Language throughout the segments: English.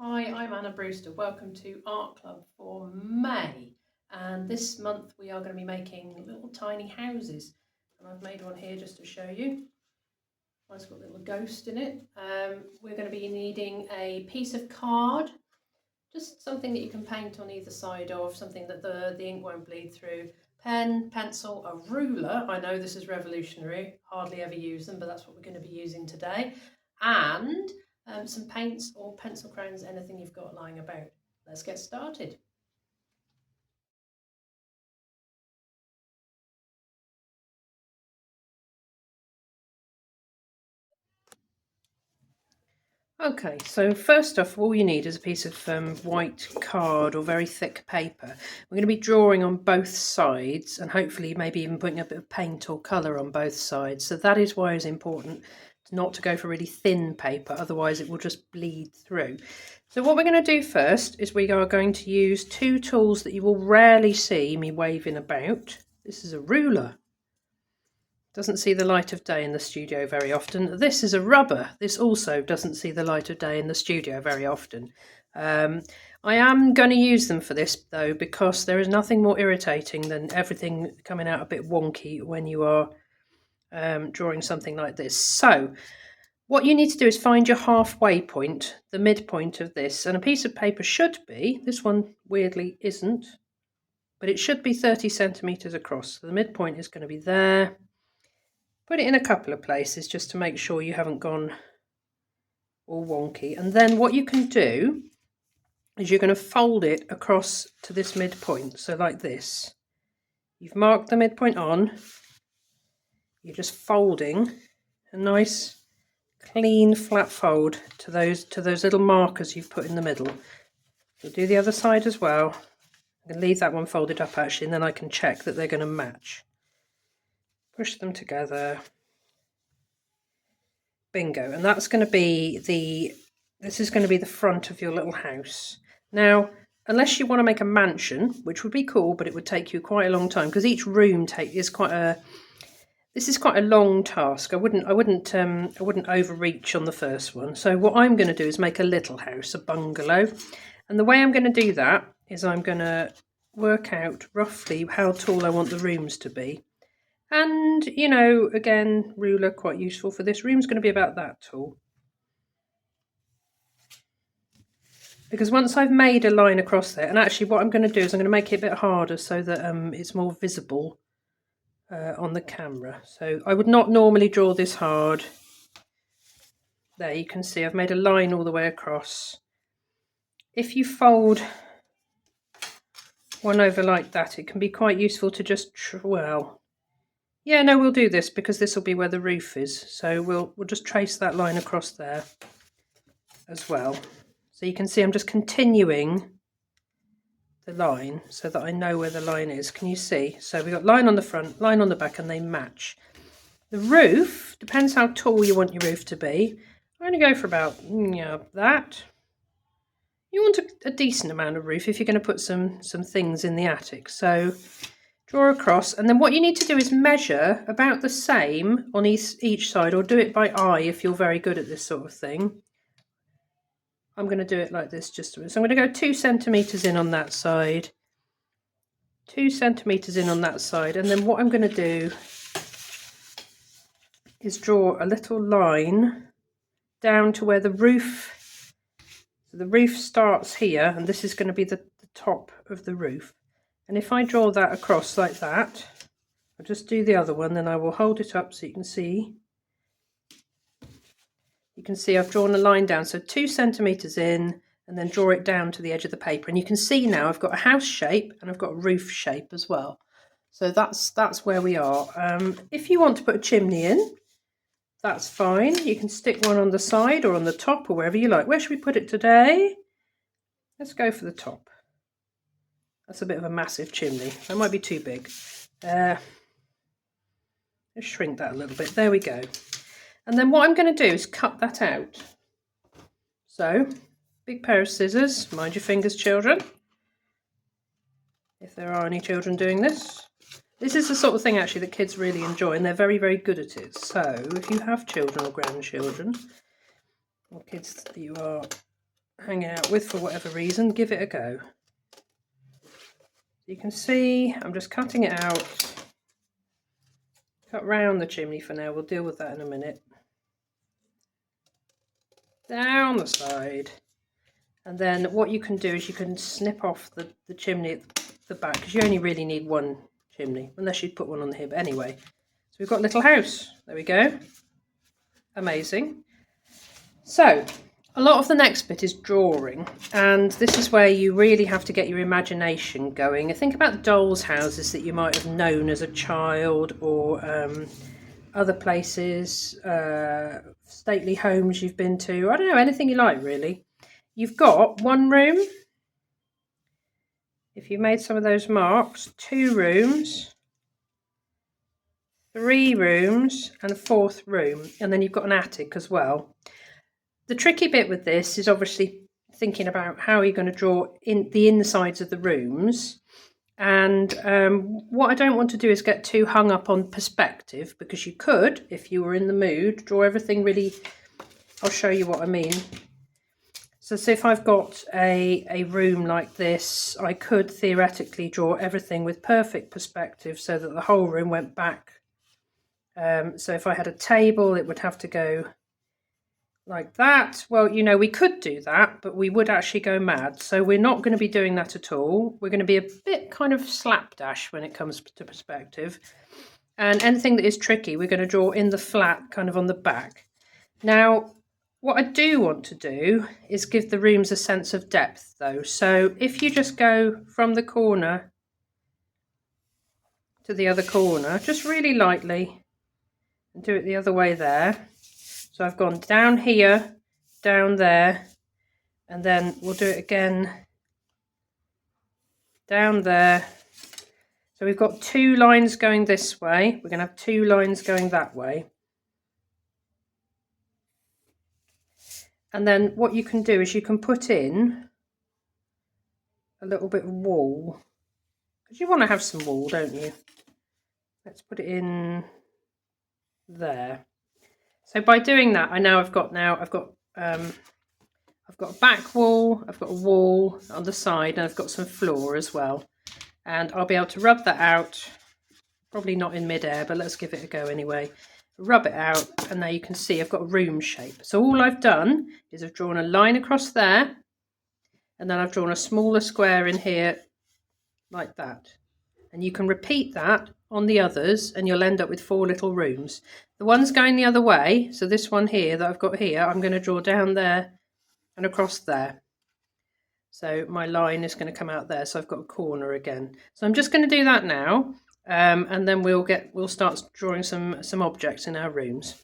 Hi, I'm Anna Brewster. Welcome to Art Club for May. And this month we are going to be making little tiny houses. And I've made one here just to show you. Mine's got a little ghost in it. We're going to be needing a piece of card, just something that you can paint on either side of, something that the ink won't bleed through. Pen, pencil, a ruler. I know this is revolutionary, hardly ever use them, but that's what we're going to be using today. And some paints or pencil crayons, anything you've got lying about. Let's get started. Okay, so first off, all you need is a piece of white card or very thick paper. We're going to be drawing on both sides and hopefully maybe even putting a bit of paint or colour on both sides. So that is why it's important not to go for really thin paper, otherwise it will just bleed through. So what we're going to do first is we are going to use two tools that you will rarely see me waving about. This is a ruler. Doesn't see the light of day in the studio very often. This is a rubber. This also doesn't see the light of day in the studio very often. I am going to use them for this though, because there is nothing more irritating than everything coming out a bit wonky when you are drawing something like this. So what you need to do is find your halfway point, the midpoint of this, and a piece of paper should be, this one weirdly isn't, but it should be 30 centimetres across. So the midpoint is going to be there. Put it in a couple of places just to make sure you haven't gone all wonky. And then what you can do is you're going to fold it across to this midpoint. So like this. You've marked the midpoint on. You're just folding a nice clean flat fold to those little markers you've put in the middle. So do the other side as well. I can leave that one folded up actually, and then I can check that they're going to match. Push them together. Bingo. And that's going to be this is going to be the front of your little house. Now, unless you want to make a mansion, which would be cool, but it would take you quite a long time because each room is quite a long task. I wouldn't overreach on the first one. So what I'm going to do is make a little house, a bungalow. And the way I'm going to do that is I'm going to work out roughly how tall I want the rooms to be. And, you know, again, ruler, quite useful for this. Room's going to be about that tall. Because once I've made a line across there, and actually what I'm going to do is I'm going to make it a bit harder so that it's more visible on the camera. So I would not normally draw this hard. There, you can see I've made a line all the way across. If you fold one over like that, it can be quite useful to just, well... Yeah, no, we'll do this because this will be where the roof is. So we'll just trace that line across there as well. So you can see I'm just continuing the line so that I know where the line is. Can you see? So we've got line on the front, line on the back, and they match. The roof, depends how tall you want your roof to be. I'm going to go for about that. You want a decent amount of roof if you're going to put some things in the attic. So draw across, and then what you need to do is measure about the same on each side, or do it by eye if you're very good at this sort of thing. I'm going to do it like this just a minute. So I'm going to go 2 centimetres in on that side, 2 centimetres in on that side, and then what I'm going to do is draw a little line down to where the roof, so the roof starts here, and this is going to be the top of the roof. And if I draw that across like that, I'll just do the other one, then I will hold it up so you can see. You can see I've drawn a line down, so 2 centimetres in, and then draw it down to the edge of the paper. And you can see now I've got a house shape and I've got a roof shape as well. So that's where we are. If you want to put a chimney in, that's fine. You can stick one on the side or on the top or wherever you like. Where should we put it today? Let's go for the top. That's a bit of a massive chimney. That might be too big. Let's shrink that a little bit. There we go. And then what I'm going to do is cut that out. So, big pair of scissors. Mind your fingers, children. If there are any children doing this. This is the sort of thing actually that kids really enjoy, and they're very, very good at it. So, if you have children or grandchildren, or kids that you are hanging out with for whatever reason, give it a go. You can see I'm just cutting it out. Cut round the chimney for now, we'll deal with that in a minute. Down the side. And then what you can do is you can snip off the chimney at the back, because you only really need one chimney, unless you'd put one on the hip anyway. So we've got a little house. There we go. Amazing. So a lot of the next bit is drawing, and this is where you really have to get your imagination going. Think about dolls' houses that you might have known as a child, or other places, stately homes you've been to. I don't know, anything you like really. You've got one room, if you made some of those marks, 2 rooms, 3 rooms, and a 4th room, and then you've got an attic as well. The tricky bit with this is obviously thinking about how you're going to draw in the insides of the rooms. And what I don't want to do is get too hung up on perspective, because you could, if you were in the mood, draw everything really. I'll show you what I mean. So say if I've got a room like this, I could theoretically draw everything with perfect perspective so that the whole room went back. So if I had a table, it would have to go like that. Well, you know, we could do that, but we would actually go mad. So we're not going to be doing that at all. We're going to be a bit kind of slapdash when it comes to perspective. And anything that is tricky, we're going to draw in the flat, kind of on the back. Now, what I do want to do is give the rooms a sense of depth, though. So if you just go from the corner to the other corner, just really lightly, and do it the other way there. So I've gone down here, down there, and then we'll do it again down there. So we've got 2 lines going this way. We're going to have 2 lines going that way. And then what you can do is you can put in a little bit of wall, because you want to have some wall, don't you? Let's put it in there. So by doing that, I know I've got a back wall, I've got a wall on the side, and I've got some floor as well. And I'll be able to rub that out, probably not in midair, but let's give it a go anyway. Rub it out, and now you can see I've got a room shape. So all I've done is I've drawn a line across there, and then I've drawn a smaller square in here like that. And you can repeat that on the others, and you'll end up with 4 little rooms. The ones going the other way, so this one here that I've got here, I'm going to draw down there and across there. So my line is going to come out there, so I've got a corner again. So I'm just going to do that now, and then we'll start drawing some objects in our rooms.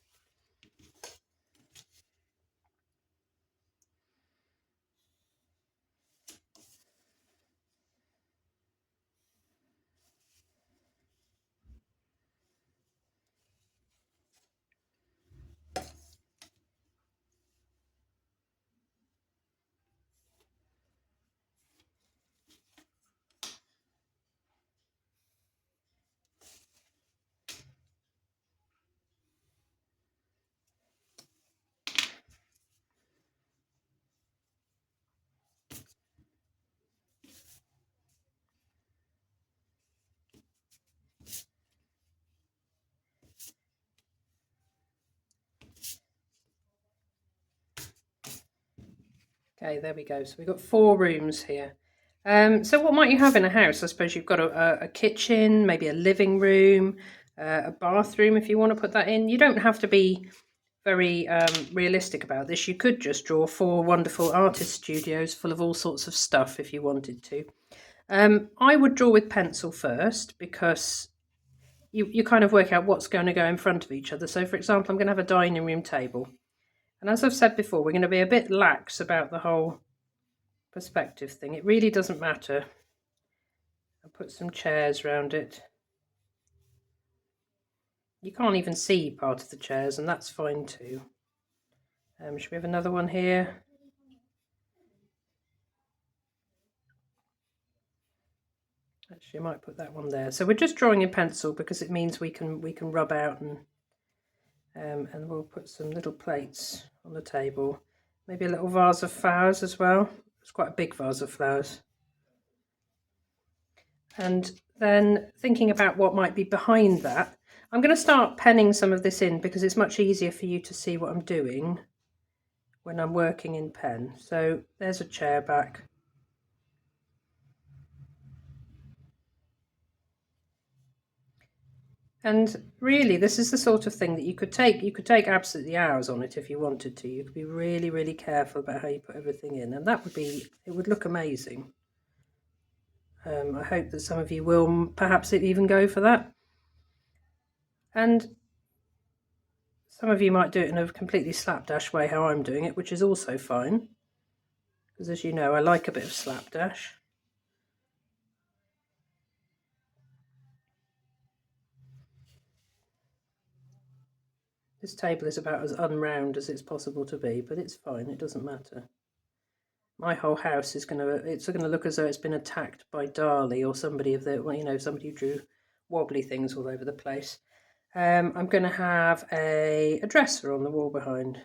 Okay, there we go. So we've got 4 rooms here. So what might you have in a house? I suppose you've got a kitchen, maybe a living room, a bathroom if you want to put that in. You don't have to be very realistic about this. You could just draw 4 wonderful artist studios full of all sorts of stuff if you wanted to. I would draw with pencil first, because you kind of work out what's going to go in front of each other. So for example, I'm going to have a dining room table. And as I've said before, we're going to be a bit lax about the whole perspective thing. It really doesn't matter. I'll put some chairs around it. You can't even see part of the chairs, and that's fine too. Should we have another one here? Actually, I might put that one there. So we're just drawing in pencil because it means we can rub out, and we'll put some little plates on the table. Maybe a little vase of flowers as well. It's quite a big vase of flowers. And then thinking about what might be behind that, I'm going to start penning some of this in because it's much easier for you to see what I'm doing when I'm working in pen. So there's a chair back. And really, this is the sort of thing that you could take absolutely hours on it if you wanted to. You could be really, really careful about how you put everything in, and it would look amazing. I hope that some of you will perhaps even go for that. And some of you might do it in a completely slapdash way, how I'm doing it, which is also fine. Because as you know, I like a bit of slapdash. This table is about as unround as it's possible to be, but it's fine, it doesn't matter. My whole house is it's gonna look as though it's been attacked by Dali or somebody somebody who drew wobbly things all over the place. I'm gonna have a dresser on the wall behind.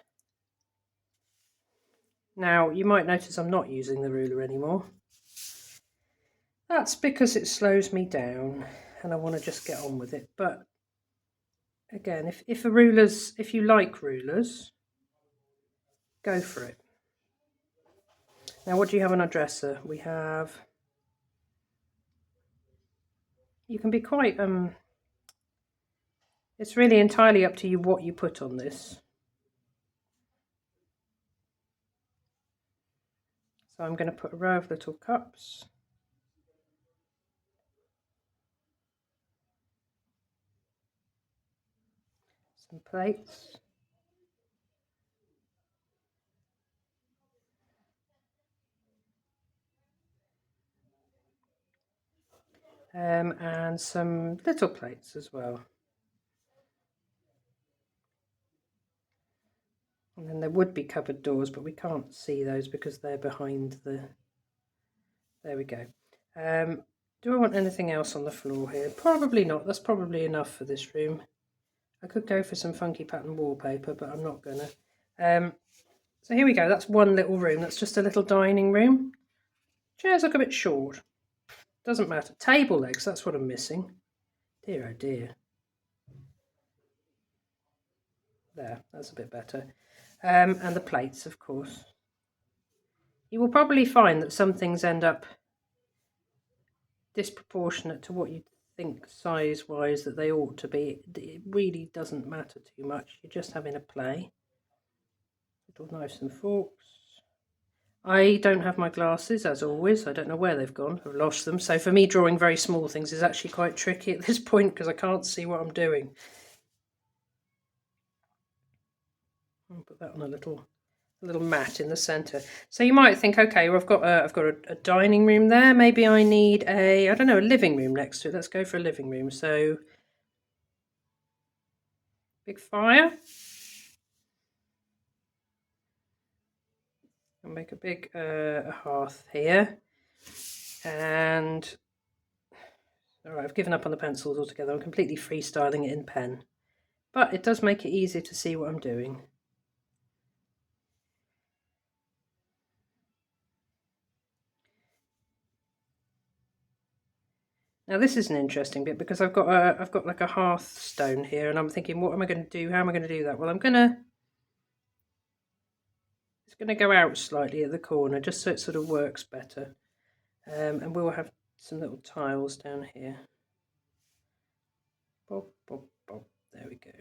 Now you might notice I'm not using the ruler anymore. That's because it slows me down and I want to just get on with it. But again, if you like rulers, go for it. Now, what do you have on our dresser? We have, you can be quite, it's really entirely up to you what you put on this. So I'm going to put a row of little cups. Some plates. And some little plates as well. And then there would be cupboard doors, but we can't see those because they're behind the... There we go. Do I want anything else on the floor here? Probably not. That's probably enough for this room. I could go for some funky pattern wallpaper, but I'm not gonna. So here we go. That's one little room. That's just a little dining room. Chairs look a bit short. Doesn't matter. Table legs, that's what I'm missing. Dear oh dear. There, that's a bit better. And the plates, of course. You will probably find that some things end up disproportionate to what you think size-wise that they ought to be. It really doesn't matter too much. You're just having a play. Little knives and forks. I don't have my glasses, as always. I don't know where they've gone. I've lost them. So for me, drawing very small things is actually quite tricky at this point because I can't see what I'm doing. I'll put that on a little mat in the centre. So you might think, okay, well, I've got a dining room there. Maybe I need a living room next to it. Let's go for a living room. So big fire. I'll make a big hearth here. And all right, I've given up on the pencils altogether. I'm completely freestyling it in pen. But it does make it easier to see what I'm doing. Now this is an interesting bit because I've got like a hearthstone here, and I'm thinking, what am I going to do? How am I going to do that? Well, it's going to go out slightly at the corner just so it sort of works better. And we'll have some little tiles down here. Bob, bob, bob. There we go.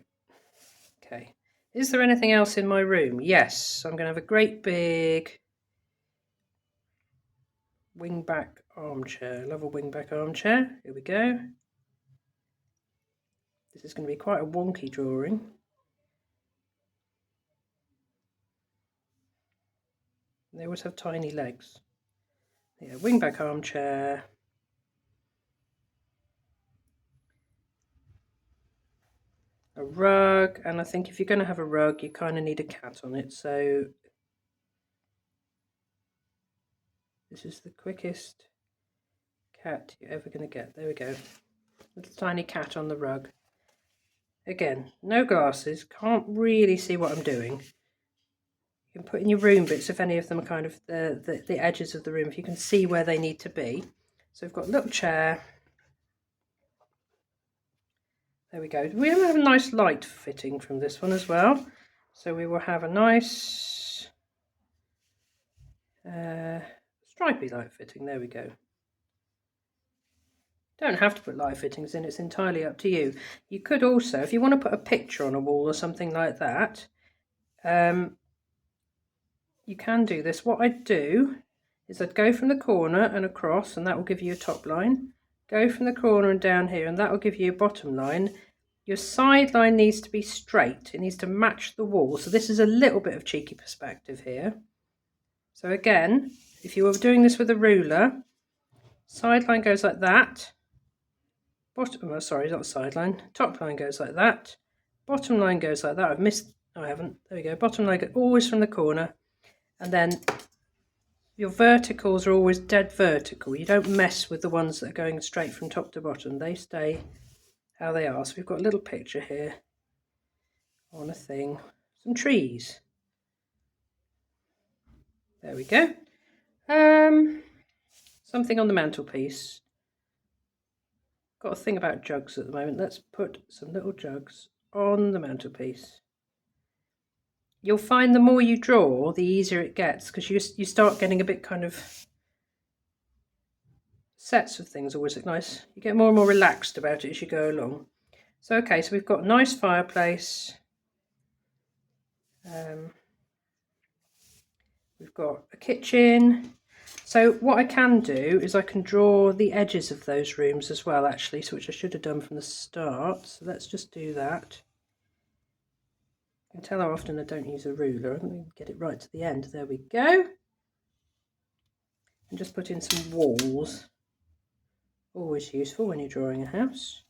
Okay. Is there anything else in my room? Yes. I'm going to have a great big wingback armchair. I love a wingback armchair. Here we go. This is going to be quite a wonky drawing. They always have tiny legs. Yeah, wingback armchair. A rug, and I think if you're going to have a rug, you kind of need a cat on it. So this is the quickest cat you're ever going to get. There we go. Little tiny cat on the rug. Again, no glasses, can't really see what I'm doing. You can put in your room bits if any of them are kind of the edges of the room, if you can see where they need to be. So we've got a little chair. There we go. We have a nice light fitting from this one as well. So we will have a nice stripy light fitting. There we go. Don't have to put light fittings in, it's entirely up to you. You could also, if you want to put a picture on a wall or something like that, you can do this. What I'd do is I'd go from the corner and across, and that will give you a top line. Go from the corner and down here, and that will give you a bottom line. Your side line needs to be straight. It needs to match the wall. So this is a little bit of cheeky perspective here. So again, if you were doing this with a ruler, side line goes like that. Bottom, oh, sorry, not side line. Top line goes like that. Bottom line goes like that. I've missed, I haven't. There we go. Bottom line goes always from the corner. And then your verticals are always dead vertical. You don't mess with the ones that are going straight from top to bottom. They stay how they are. So we've got a little picture here on a thing. Some trees. There we go. Something on the mantelpiece. Got a thing about jugs at the moment. Let's put some little jugs on the mantelpiece. You'll find the more you draw, the easier it gets, because you start getting a bit kind of sets of things always look nice. You get more and more relaxed about it as you go along. So okay, so we've got a nice fireplace. We've got a kitchen. So what I can do is I can draw the edges of those rooms as well, actually, so which I should have done from the start. So let's just do that. You can tell how often I don't use a ruler. I'm going to get it right to the end. There we go. And just put in some walls. Always useful when you're drawing a house.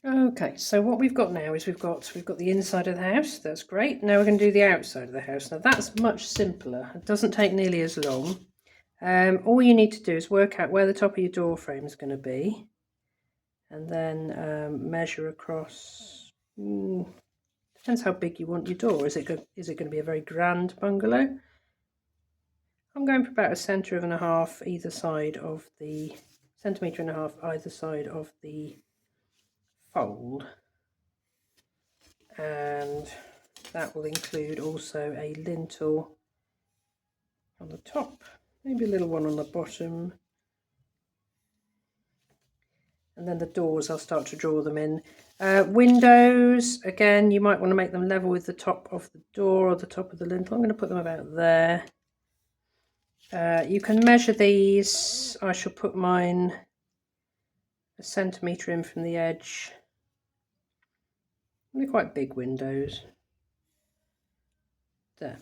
Okay, so what we've got now is we've got the inside of the house. That's great. Now we're going to do the outside of the house. Now that's much simpler. It doesn't take nearly as long. All you need to do is work out where the top of your door frame is going to be, and then measure across. Depends how big you want your door. Is it going to be a very grand bungalow? I'm going for about a centre and a half either side of the centimetre and a half either side of the fold, and that will include also a lintel on the top, maybe a little one on the bottom, and then the doors I'll start to draw them in. Windows, again, you might want to make them level with the top of the door or the top of the lintel. I'm going to put them about there. You can measure these. I shall put mine a centimetre in from the edge. They're quite big windows. There,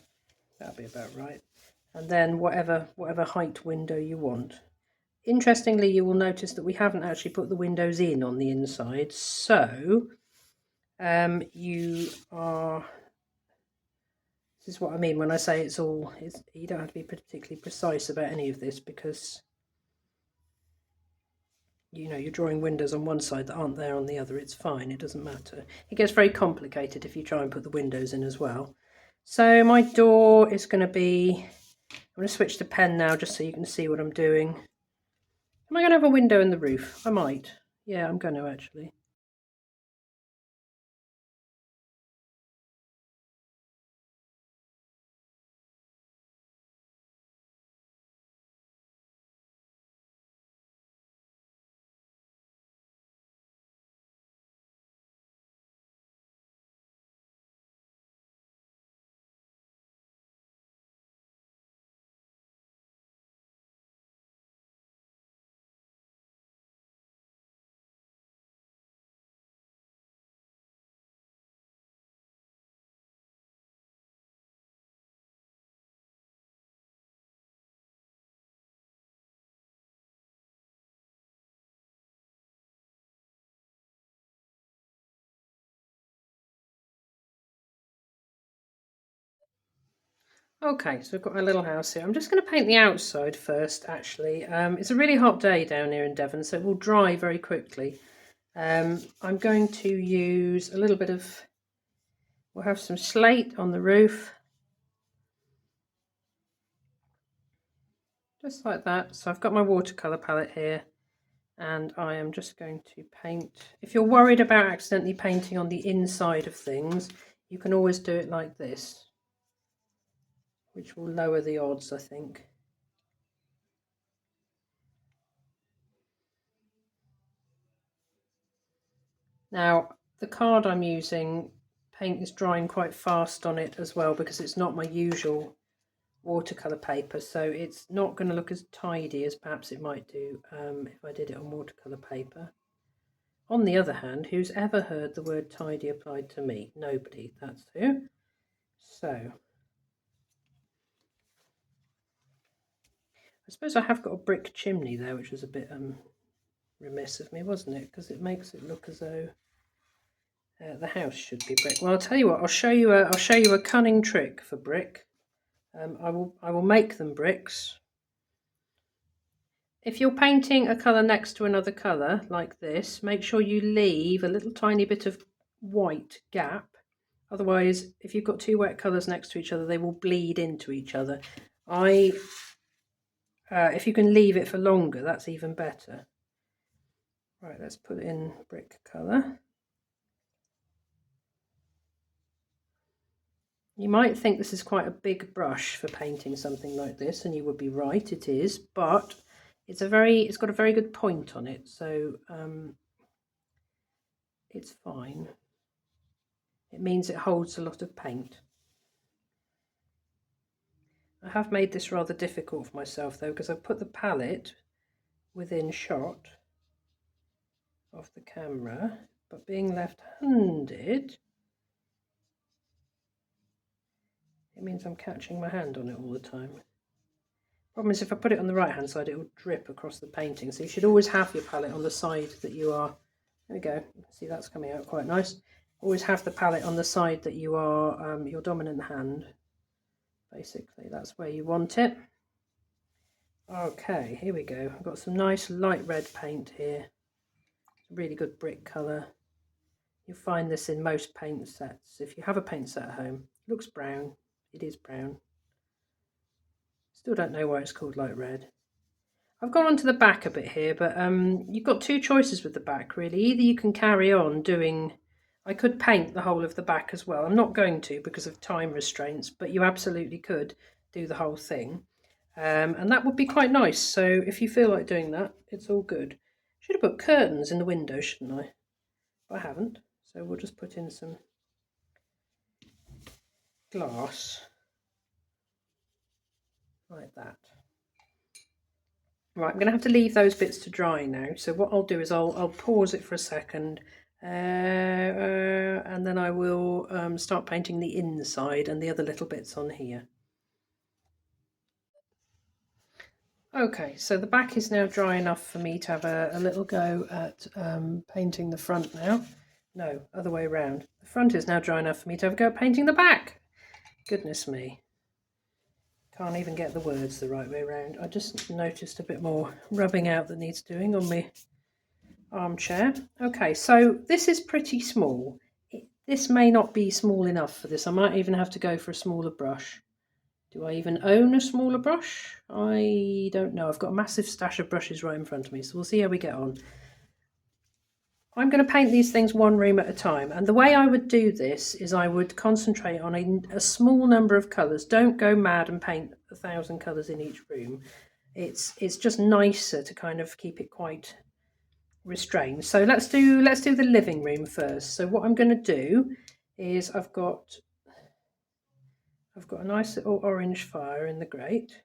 that'll be about right. And then whatever height window you want. Interestingly, you will notice that we haven't actually put the windows in on the inside, so this is what I mean when I say you don't have to be particularly precise about any of this, because you're drawing windows on one side that aren't there on the other. It's fine, it doesn't matter. It gets very complicated if you try and put the windows in as well. So my door is going to be, I'm going to switch to pen now just so you can see what I'm doing. Am I going to have a window in the roof? I might. Yeah, I'm going to actually. Okay, so we've got our little house here. I'm just going to paint the outside first, actually. It's a really hot day down here in Devon, so it will dry very quickly. I'm going to use a little bit of, we'll have some slate on the roof. Just like that. So I've got my watercolour palette here, and I am just going to paint. If you're worried about accidentally painting on the inside of things, you can always do it like this, which will lower the odds, I think. Now, the card I'm using, paint is drying quite fast on it as well, because it's not my usual watercolour paper, so it's not going to look as tidy as perhaps it might do if I did it on watercolour paper. On the other hand, who's ever heard the word tidy applied to me? Nobody, that's who. So I suppose I have got a brick chimney there, which was a bit remiss of me, wasn't it? Because it makes it look as though the house should be brick. Well, I'll tell you what. I'll show you a cunning trick for brick. I will make them bricks. If you're painting a colour next to another colour like this, make sure you leave a little tiny bit of white gap. Otherwise, if you've got two wet colours next to each other, they will bleed into each other. If you can leave it for longer, that's even better. Right, let's put it in brick colour. You might think this is quite a big brush for painting something like this, and you would be right, it is, but it's got a very good point on it, so it's fine. It means it holds a lot of paint. I have made this rather difficult for myself though, because I've put the palette within shot of the camera, but being left-handed, it means I'm catching my hand on it all the time. Problem is, if I put it on the right hand side, it will drip across the painting, so you should always have your palette on the side that you are. There we go, see, that's coming out quite nice. Always have the palette on the side that you are your dominant hand. Basically, that's where you want it. Okay, here we go. I've got some nice light red paint here. Really good brick colour. You'll find this in most paint sets. If you have a paint set at home, it looks brown. It is brown. Still don't know why it's called light red. I've gone on to the back a bit here, but you've got two choices with the back, really. Either you can carry on doing... I could paint the whole of the back as well. I'm not going to because of time restraints, but you absolutely could do the whole thing. And that would be quite nice. So if you feel like doing that, it's all good. Should have put curtains in the window, shouldn't I? But I haven't. So we'll just put in some glass like that. Right, I'm going to have to leave those bits to dry now. So what I'll do is I'll pause it for a second, and then I will start painting the inside and the other little bits on here. Okay, so the back is now dry enough for me to have a little go at painting the front now. No, other way around. The front is now dry enough for me to have a go at painting the back. Goodness me. Can't even get the words the right way around. I just noticed a bit more rubbing out that needs doing on my armchair. Okay, so this is pretty small. This may not be small enough for this. I might even have to go for a smaller brush. Do I even own a smaller brush? I don't know. I've got a massive stash of brushes right in front of me, so we'll see how we get on. I'm going to paint these things one room at a time, and the way I would do this is I would concentrate on a small number of colours. Don't go mad and paint 1,000 colours in each room. It's just nicer to kind of keep it quite restrained. So let's do the living room first. So what I'm going to do is I've got a nice little orange fire in the grate.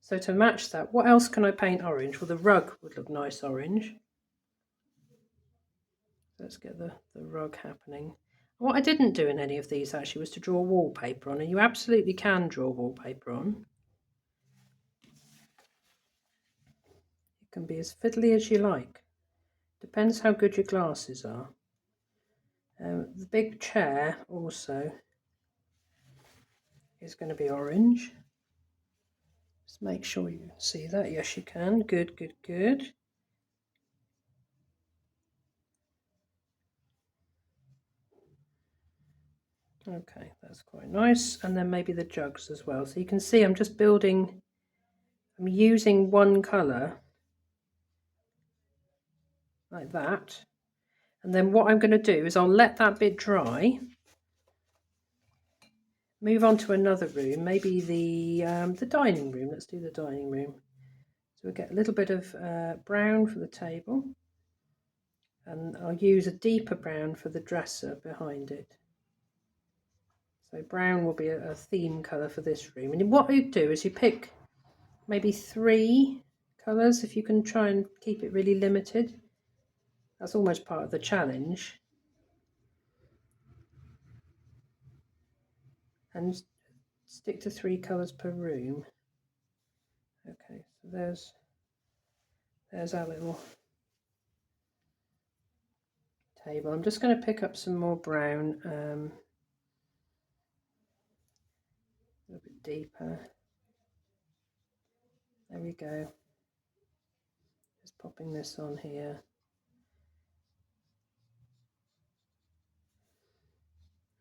So to match that, what else can I paint orange? Well, the rug would look nice orange. Let's get the rug happening. What I didn't do in any of these actually was to draw wallpaper on, and you absolutely can draw wallpaper on. It can be as fiddly as you like. Depends how good your glasses are. The big chair also is going to be orange. Just make sure you see that. Yes, you can. Good, good, good. Okay, that's quite nice. And then maybe the jugs as well. So you can see I'm just building, I'm using one colour like that. And then what I'm going to do is I'll let that bit dry, move on to another room, maybe the dining room. Let's do the dining room. So we'll get a little bit of brown for the table, and I'll use a deeper brown for the dresser behind it. So brown will be a theme colour for this room. And what you do is you pick maybe 3 colours if you can try and keep it really limited. That's almost part of the challenge. And stick to 3 colours per room. Okay, so there's our little table. I'm just going to pick up some more brown, a little bit deeper. There we go. Just popping this on here.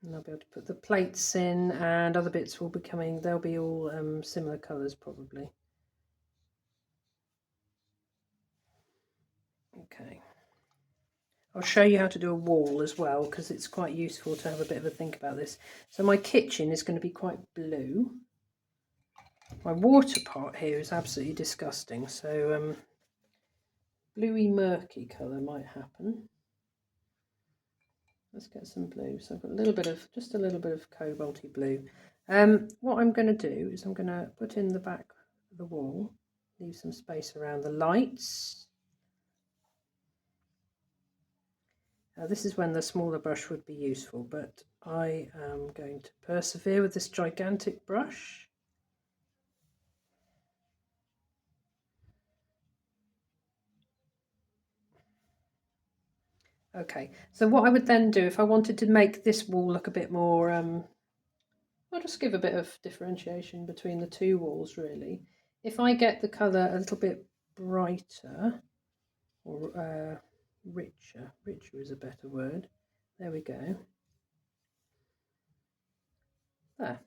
And I'll be able to put the plates in, and other bits will be coming. They'll be all similar colours probably. Okay. I'll show you how to do a wall as well, because it's quite useful to have a bit of a think about this. So my kitchen is going to be quite blue. My water pot here is absolutely disgusting, so bluey murky colour might happen. Let's get some blue. So I've got just a little bit of cobalty blue. What I'm going to do is I'm going to put in the back of the wall, leave some space around the lights. This is when the smaller brush would be useful, but I am going to persevere with this gigantic brush. Okay, so what I would then do if I wanted to make this wall look a bit more, I'll just give a bit of differentiation between the 2 walls really. If I get the colour a little bit brighter, or richer is a better word. There we go. There.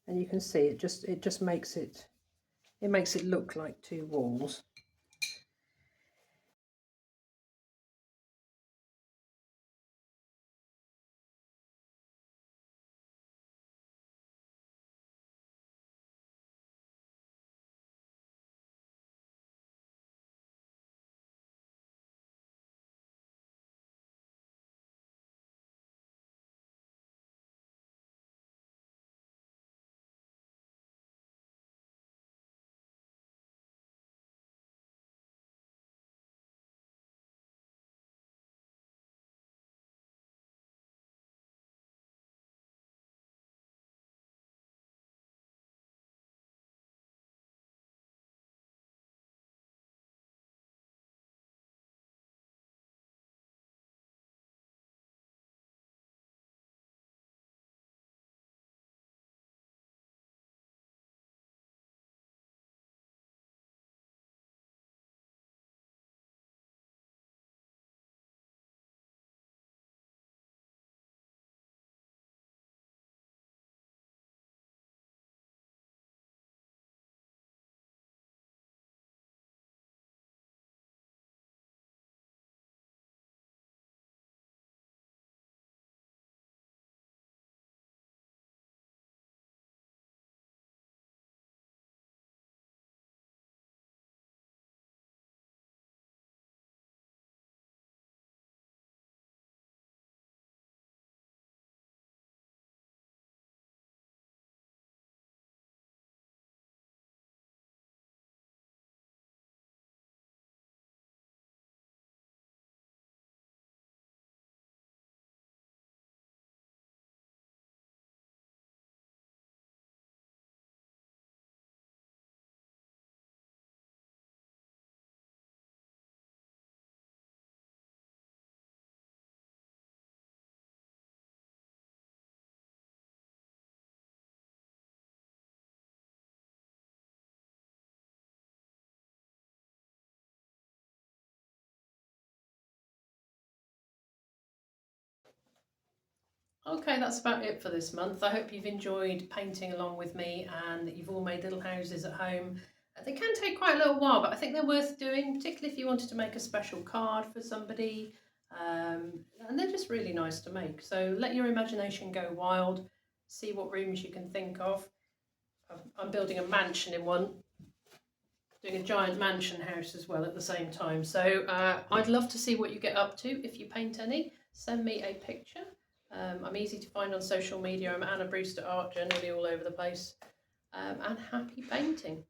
And you can see it just makes it look like 2 walls. Okay, that's about it for this month. I hope you've enjoyed painting along with me and that you've all made little houses at home. They can take quite a little while, but I think they're worth doing, particularly if you wanted to make a special card for somebody. And they're just really nice to make. So let your imagination go wild, see what rooms you can think of. I'm building a mansion in one, doing a giant mansion house as well at the same time. So I'd love to see what you get up to. If you paint any, send me a picture. I'm easy to find on social media. I'm Anna Brewster Art, generally all over the place. And happy painting.